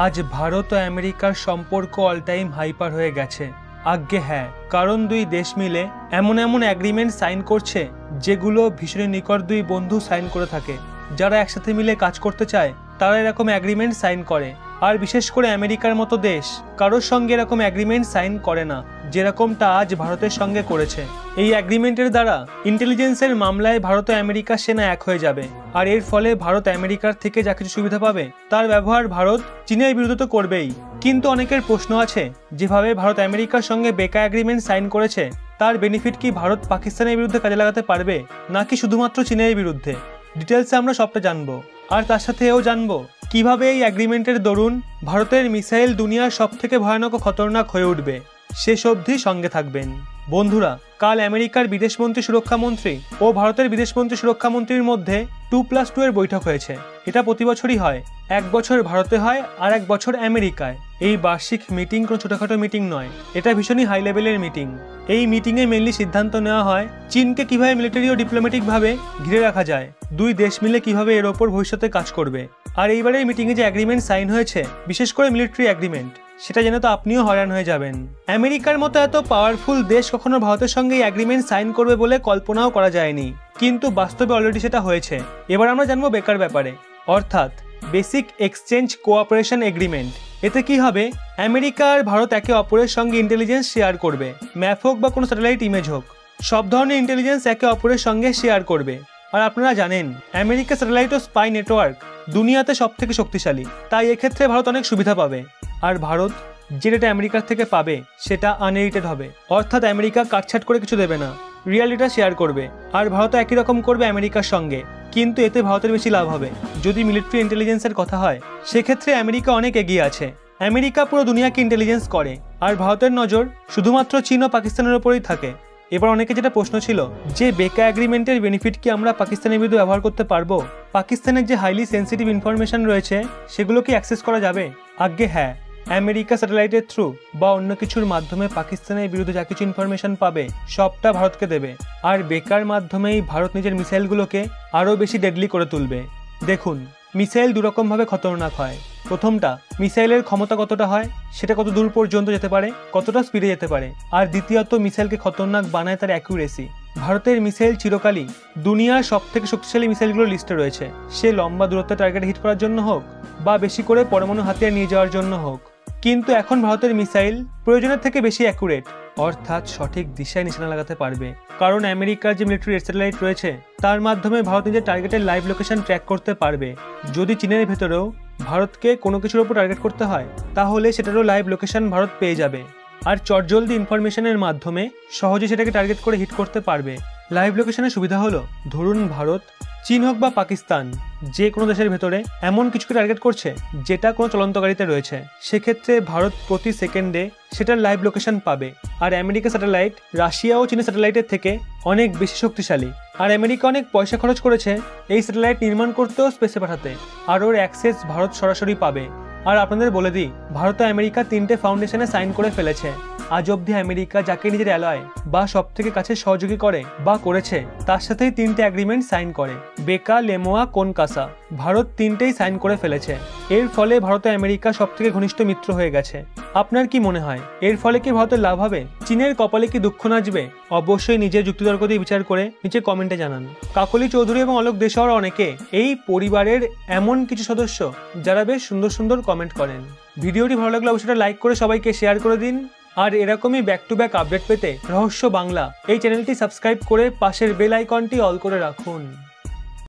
আজ ভারত ও আমেরিকার সম্পর্ক অল টাইম হাইপার হয়ে গেছে। আজ্ঞে হ্যাঁ, কারণ দুই দেশ মিলে এমন এমন অ্যাগ্রিমেন্ট সাইন করছে যেগুলো ভীষণ নিকট দুই বন্ধু সাইন করে থাকে। যারা একসাথে মিলে কাজ করতে চায় তারা এরকম অ্যাগ্রিমেন্ট সাইন করে। আর বিশেষ করে আমেরিকার মতো দেশ কারোর সঙ্গে এরকম অ্যাগ্রিমেন্ট সাইন করে না, যেরকমটা আজ ভারতের সঙ্গে করেছে। এই অ্যাগ্রিমেন্টের দ্বারা ইন্টেলিজেন্সের মামলায় ভারত ও আমেরিকা সেনা এক হয়ে যাবে, আর এর ফলে ভারত আমেরিকার থেকে যা কিছু সুবিধা পাবে তার ব্যবহার ভারত চীনের বিরুদ্ধে তো করবেই। কিন্তু অনেকের প্রশ্ন আছে, যেভাবে ভারত আমেরিকার সঙ্গে বেকা অ্যাগ্রিমেন্ট সাইন করেছে তার বেনিফিট কি ভারত পাকিস্তানের বিরুদ্ধে কাজে লাগাতে পারবে, নাকি শুধুমাত্র চীনের বিরুদ্ধে? ডিটেলসে আমরা সবটা জানবো, আর তার সাথে এও জানবো কিভাবে এই অ্যাগ্রিমেন্টের দরুন ভারতের মিসাইল দুনিয়ার সবথেকে ভয়ানক ও খতরনাক হয়ে উঠবে। শেষ অবধি সঙ্গে থাকবেন। বন্ধুরা, কাল আমেরিকার বিদেশমন্ত্রী সুরক্ষামন্ত্রী ও ভারতের বিদেশমন্ত্রী সুরক্ষামন্ত্রীর মধ্যে 2+2 এর বৈঠক হয়েছে। এটা প্রতি বছরই হয়, এক বছর ভারতে হয় আর এক বছর আমেরিকায়। এই বার্ষিক মিটিং কোনো ছোটখাটো মিটিং নয়, এটা ভীষণই হাই লেভেলের মিটিং। এই মিটিংয়ে মেনলি সিদ্ধান্ত নেওয়া হয় চীনকে কিভাবে মিলিটারি ও ডিপ্লোম্যাটিক ভাবে ঘিরে রাখা যায়, দুই দেশ মিলে কিভাবে এর ওপর ভবিষ্যতে কাজ করবে। আর এইবারের মিটিংয়ে যে অ্যাগ্রিমেন্ট সাইন হয়েছে, বিশেষ করে মিলিটারি অ্যাগ্রিমেন্ট, সেটা জেনে তো আপনিও হয়রান হয়ে যাবেন। আমেরিকার মতো এত পাওয়ারফুল দেশ কখনো ভারতের সঙ্গে এই অ্যাগ্রিমেন্ট সাইন করবে বলে কল্পনাও করা যায়নি, কিন্তু বাস্তবে অলরেডি সেটা হয়েছে। এবার আমরা জানবো বেকার ব্যাপারে, অর্থাৎ বেসিক এক্সচেঞ্জ কোঅপারেশন এগ্রিমেন্ট। এতে কি হবে, আমেরিকা আর ভারত একে অপরের সঙ্গে ইন্টেলিজেন্স শেয়ার করবে। ম্যাপ হোক বা কোনো স্যাটেলাইট ইমেজ হোক, সব ধরনের ইন্টেলিজেন্স একে অপরের সঙ্গে শেয়ার করবে। আর আপনারা জানেন আমেরিকা স্যাটেলাইট ও স্পাই নেটওয়ার্ক দুনিয়াতে সব থেকে শক্তিশালী, তাই এক্ষেত্রে ভারত অনেক সুবিধা পাবে। আর ভারত যেটা আমেরিকার থেকে পাবে সেটা আনএডিটেড হবে, অর্থাৎ আমেরিকা কাটছাট করে কিছু দেবে না, রিয়ালিটা শেয়ার করবে। আর ভারত একই রকম করবে আমেরিকার সঙ্গে, কিন্তু এতে ভারতের বেশি লাভ হবে। যদি মিলিটারি ইন্টেলিজেন্সের কথা হয়, সেক্ষেত্রে আমেরিকা অনেক এগিয়ে আছে। আমেরিকা পুরো দুনিয়াকে ইন্টেলিজেন্স করে, আর ভারতের নজর শুধুমাত্র চীন ও পাকিস্তানের উপরেই থাকে। এবার অনেকে যেটা প্রশ্ন ছিল যে বেকা অ্যাগ্রিমেন্টের বেনিফিট কি আমরা পাকিস্তানের বিরুদ্ধে ব্যবহার করতে পারবো? পাকিস্তানের যে হাইলি সেন্সিটিভ ইনফরমেশন রয়েছে সেগুলো কি অ্যাক্সেস করা যাবে? আজ্ঞে হ্যাঁ, আমেরিকা স্যাটেলাইটের থ্রু বা অন্য কিছুর মাধ্যমে পাকিস্তানের বিরুদ্ধে যা কিছু ইনফরমেশন পাবে সবটা ভারতকে দেবে। আর বেকার মাধ্যমেই ভারত নিজের মিসাইলগুলোকে আরও বেশি ডেডলি করে তুলবে। দেখুন, মিসাইল দুরকমভাবে খতরনাক হয়। প্রথমটা, মিসাইলের ক্ষমতা কতটা হয়, সেটা কত দূর পর্যন্ত যেতে পারে, কতটা স্পিডে যেতে পারে। আর দ্বিতীয়ত, মিসাইলকে খতরনাক বানায় তার অ্যাকুরেসি। ভারতের মিসাইল চিরকালই দুনিয়ার সব থেকে শক্তিশালী মিসাইলগুলোর লিস্টে রয়েছে, সে লম্বা দূরত্বে টার্গেট হিট করার জন্য হোক বা বেশি করে পরমাণু হাতিয়ার নিয়ে যাওয়ার জন্য হোক। কিন্তু এখন ভারতের মিসাইল প্রয়োজনের থেকে বেশি অ্যাকুরেট, অর্থাৎ সঠিক দিশায় নিশানা লাগাতে পারবে। কারণ আমেরিকার যে মিলিটারি স্যাটেলাইট রয়েছে তার মাধ্যমে ভারত নিজের টার্গেটের লাইভ লোকেশন ট্র্যাক করতে পারবে। যদি চীনের ভেতরেও ভারতকে কোনো কিছুর উপর টার্গেট করতে হয়, তাহলে সেটারও লাইভ লোকেশন ভারত পেয়ে যাবে। আর চটজলদি ইনফরমেশনের মাধ্যমে সহজে সেটাকে টার্গেট করে হিট করতে পারবে। লাইভ লোকেশনের সুবিধা হলো, ধরুন ভারত, চীন হোক বা পাকিস্তান, যে কোনো দেশের ভেতরে এমন কিছুকে টার্গেট করছে যেটা কোনো চলন্ত গাড়িতে রয়েছে, সেক্ষেত্রে ভারত প্রতি সেকেন্ডে সেটার লাইভ লোকেশন পাবে। আর আমেরিকা স্যাটেলাইট রাশিয়া ও চীনের স্যাটেলাইটের থেকে অনেক বেশি শক্তিশালী। আর আমেরিকা অনেক পয়সা খরচ করেছে এই স্যাটেলাইট নির্মাণ করতেও স্পেসে পাঠাতে, আর ওর অ্যাক্সেস ভারত সরাসরি পাবে। আর আপনাদের বলে দিই, ভারত ও আমেরিকা 3টে ফাউন্ডেশনে সাইন করে ফেলেছে। আজ অবধি আমেরিকা যাকে নিজের অ্যালয় বা সব থেকে কাছের সহযোগী করে বা করেছে, তার সাথেই 3টে অ্যাগ্রিমেন্ট সাইন করে, বেকা, লেমোয়া, কোনকাসা। ভারত 3টেই সাইন করে ফেলেছে। এর ফলে ভারত ও আমেরিকা সব থেকে ঘনিষ্ঠ মিত্র হয়ে গেছে। আপনার কি মনে হয়, এর ফলে কি ভারতের লাভ হবে? চীনের কপালে কি দুঃখ নাচবে? অবশ্যই নিজের যুক্তিতর্ক দিয়ে বিচার করে নিচে কমেন্টে জানান। কাকলি চৌধুরী এবং অলোক দেশওয়ার অনেকে এই পরিবারের এমন কিছু সদস্য যারা বেশ সুন্দর সুন্দর কমেন্ট করেন। ভিডিওটি ভালো লাগলে অবশ্যই লাইক করে সবাইকে শেয়ার করে দিন। আর এরকমই ব্যাক টু ব্যাক আপডেট পেতে রহস্য বাংলা এই চ্যানেলটি সাবস্ক্রাইব করে পাশের বেল আইকনটি অল করে রাখুন।